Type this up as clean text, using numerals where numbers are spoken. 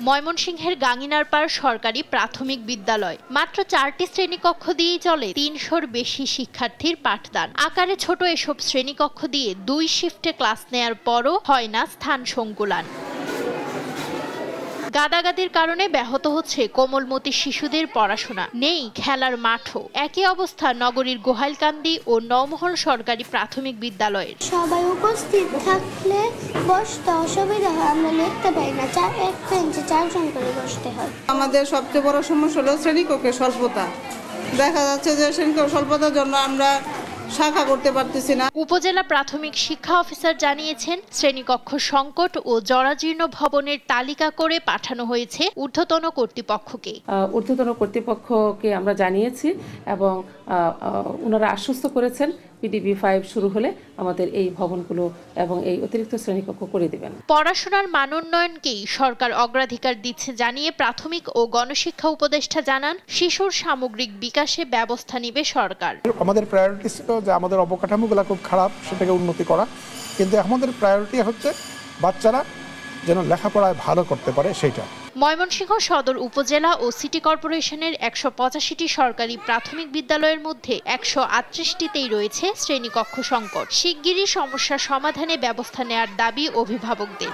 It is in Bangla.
ময়মনসিংহের গাঙ্গিনারপাড় সরকারি প্রাথমিক বিদ্যালয় মাত্র 4টি শ্রেণীকক্ষ দিয়েই চলে 300-র বেশি শিক্ষার্থীর পাঠদান। আকারে ছোট এসব শ্রেণীকক্ষ দিয়ে 2 শিফটে ক্লাস নেয়ার পরও হয় না স্থান সংকুলান। গাদাগাদির কারণে ব্যাহত হচ্ছে কোমলমতি শিশুদের পড়াশোনা, নেই খেলার মাঠও। একই অবস্থা নগরীর গোহাইলকান্দি ও নওমহল সরকারি প্রাথমিক বিদ্যালয়ের। সবাই উপস্থিত থাকলে বসতে অসুবিধা হয়, আমরা লিখতে পারি না, এক বেঞ্চে 4 জন করে বসতে হয়। আমাদের সবচেয়ে বড় সমস্যা হলো শ্রেণীকক্ষের স্বল্পতা। দেখা যাচ্ছে যে শ্রেণীকক্ষ স্বল্পতার জন্য আমরা শাখা করতে পারতেছি না। উপজেলা প্রাথমিক শিক্ষা অফিসার জানিয়েছেন, শ্রেণীকক্ষ সংকট ও জরাজীর্ণ ভবনের তালিকা করে পাঠানো হয়েছে ঊর্ধ্বতন কর্তৃপক্ষকে। ঊর্ধ্বতন কর্তৃপক্ষকে আমরা জানিয়েছি এবং ওনারা আশ্বস্ত করেছেন পিডিবি 5 শুরু হলে আমাদের এই ভবনগুলো এবং এই অতিরিক্ত শ্রেণীকক্ষ করে দিবেন। পড়াশোনার মান উন্নয়নকেই সরকার অগ্রাধিকার দিচ্ছে জানিয়ে প্রাথমিক ও গণশিক্ষা উপদেষ্টা জানান, শিশুর সামগ্রিক বিকাশে ব্যবস্থা নেবে সরকার। আমাদের প্রায়োরিটি ছিল যে আমাদের অবকাঠামোগুলো খুব খারাপ, সেটাকে উন্নতি করা, কিন্তু আমাদের প্রায়োরিটি হচ্ছে বাচ্চারা যেন লেখাপড়ায় ভালো করতে পারে সেইটা। ময়মনসিংহ সদর উপজেলা ও সিটি কর্পোরেশনের 185টি সরকারি প্রাথমিক বিদ্যালয়ের মধ্যে 138টিতেই রয়েছে শ্রেণীকক্ষ সংকট। শিগগিরই সমস্যা সমাধানে ব্যবস্থা নেয়ার দাবি অভিভাবকদের।